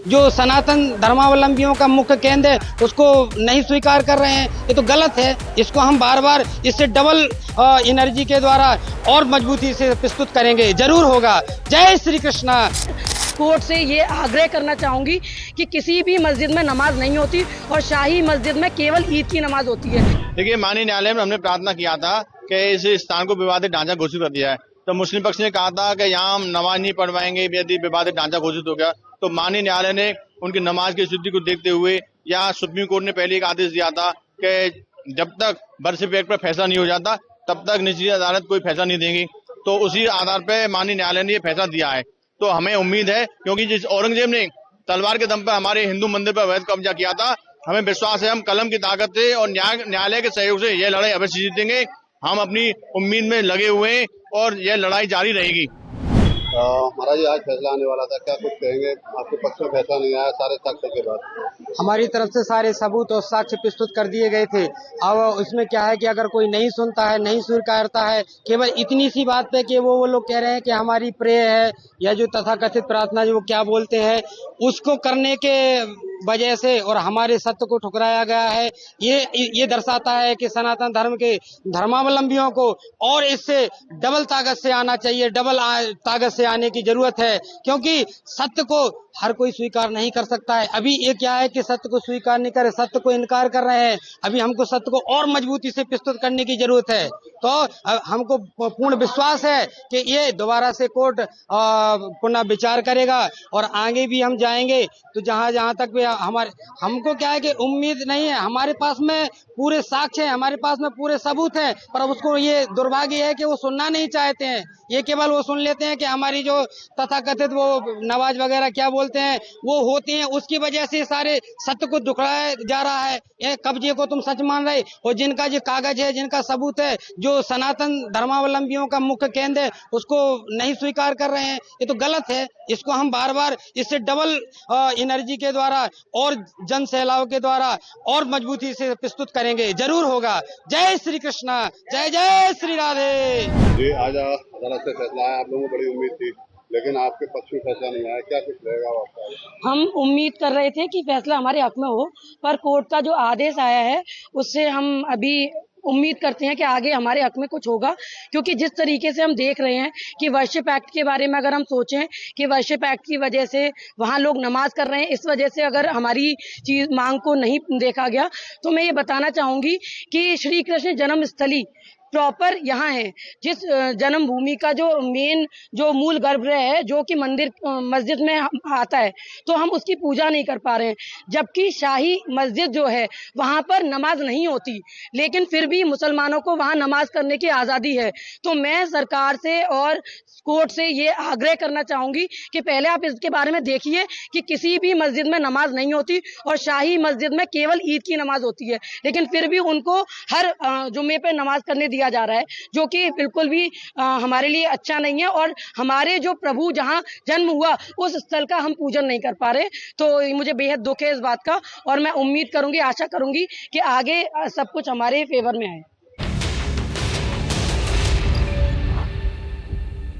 जो सनातन धर्मावलंबियों का मुख्य केंद्र है उसको नहीं स्वीकार कर रहे हैं। ये तो गलत है। इसको हम बार बार इससे डबल एनर्जी के द्वारा और मजबूती से प्रस्तुत करेंगे, जरूर होगा। जय श्री कृष्णा। कोर्ट से ये आग्रह करना चाहूंगी कि किसी भी मस्जिद में नमाज नहीं होती और शाही मस्जिद में केवल ईद की नमाज होती है। देखिए, माननीय न्यायालय में हमने प्रार्थना किया था कि इस स्थान को विवादित ढांचा घोषित कर दिया है, तो मुस्लिम पक्ष ने कहा था कि यहाँ हम नमाज नहीं पढ़वाएंगे यदि विवादित ढांचा घोषित हो गया। तो माननीय न्यायालय ने उनकी नमाज की स्थिति को देखते हुए यहाँ सुप्रीम कोर्ट ने पहले एक आदेश दिया था कि जब तक बर्थ सर्टिफिकेट पर फैसला नहीं हो जाता तब तक निचली अदालत कोई फैसला नहीं देगी। तो उसी आधार पर माननीय न्यायालय ने ये फैसला दिया है। तो हमें उम्मीद है, क्योंकि जिस औरंगजेब ने तलवार के दम पर हमारे हिंदू मंदिर पर अवैध कब्जा किया था, हमें विश्वास है हम कलम की ताकत से और न्यायालय के सहयोग से यह लड़ाई अवश्य जीतेंगे। हम अपनी उम्मीद में लगे हुए हैं और यह लड़ाई जारी रहेगी। महाराज जी, आज फैसला आने वाला था, क्या कुछ कहेंगे? आपके पक्ष में फैसला नहीं आया सारे साक्ष्य के बाद। हमारी तरफ से सारे सबूत और साक्ष्य प्रस्तुत कर दिए गए थे। अब इसमें क्या है कि अगर कोई नहीं सुनता है, नहीं स्वीकारता है, केवल इतनी सी बात पे कि वो लोग कह रहे हैं कि हमारी प्रे है या जो तथाकथित प्रार्थना जो वो क्या बोलते हैं उसको करने के वजह से और हमारे सत्य को ठुकराया गया है। ये दर्शाता है कि सनातन धर्म के धर्मावलंबियों को और इससे डबल ताकत से आना चाहिए, डबल ताकत से आने की जरूरत है, क्योंकि सत्य को हर कोई स्वीकार नहीं कर सकता है। अभी ये क्या है कि सत्य को स्वीकार नहीं कर रहे, सत्य को इनकार कर रहे हैं। अभी हमको सत्य को और मजबूती से प्रस्तुत करने की जरूरत है। तो हमको पूर्ण विश्वास है कि ये दोबारा से कोर्ट पुनः विचार करेगा और आगे भी हम जाएंगे। तो जहां तक भी हमको क्या है कि उम्मीद नहीं है, हमारे पास में पूरे साक्ष्य हैं, हमारे पास में पूरे सबूत हैं, पर अब उसको ये दुर्भाग्य है कि वो सुनना नहीं चाहते हैं। ये केवल वो सुन लेते हैं कि हमारी जो तथाकथित वो नमाज वगैरह क्या बोलते हैं वो होती हैं, उसकी वजह से सारे सत्य को दुखड़ाया जा रहा है। ये कब्जे को तुम सच मान रहे, और जिनका जो कागज है, जिनका सबूत है, जो सनातन धर्मावलंबियों का मुख्य केंद्र है उसको नहीं स्वीकार कर रहे हैं। ये तो गलत है। इसको हम बार बार इससे डबल एनर्जी के द्वारा और जन सैलाव के द्वारा और मजबूती से प्रस्तुत करेंगे, जरूर होगा। जय श्री कृष्णा। जय जय श्री राधे। जी, आज अदालत से फैसला आया, आप लोगों को बड़ी उम्मीद थी, लेकिन आपके पक्ष में फैसला नहीं आया, क्या कुछ रहेगा आपका? हम उम्मीद कर रहे थे कि फैसला हमारे हक में हो, पर कोर्ट का जो आदेश आया है उससे हम अभी उम्मीद करते हैं कि आगे हमारे हक में कुछ होगा, क्योंकि जिस तरीके से हम देख रहे हैं कि वर्शिप एक्ट के बारे में अगर हम सोचें कि वर्शिप एक्ट की वजह से वहां लोग नमाज कर रहे हैं, इस वजह से अगर हमारी चीज मांग को नहीं देखा गया, तो मैं ये बताना चाहूंगी कि श्री कृष्ण जन्मस्थली प्रॉपर यहाँ है, जिस जन्मभूमि का जो मेन जो मूल गर्भगृह है जो कि मंदिर मस्जिद में आता है, तो हम उसकी पूजा नहीं कर पा रहे हैं। जबकि शाही मस्जिद जो है वहां पर नमाज नहीं होती, लेकिन फिर भी मुसलमानों को वहां नमाज करने की आजादी है। तो मैं सरकार से और कोर्ट से ये आग्रह करना चाहूंगी कि पहले आप इसके बारे में देखिए कि किसी भी मस्जिद में नमाज नहीं होती और शाही मस्जिद में केवल ईद की नमाज होती है, लेकिन फिर भी उनको हर जुम्मे पे नमाज करने दिया जा रहा है, जो कि बिल्कुल भी हमारे लिए अच्छा नहीं है। और हमारे जो प्रभु जहां जन्म हुआ उस स्थल का हम पूजन नहीं कर पा रहे। तो मुझे बेहद दुख है इस बात का, और मैं उम्मीद करूंगी, आशा करूंगी कि आगे सब कुछ हमारे फेवर में आए।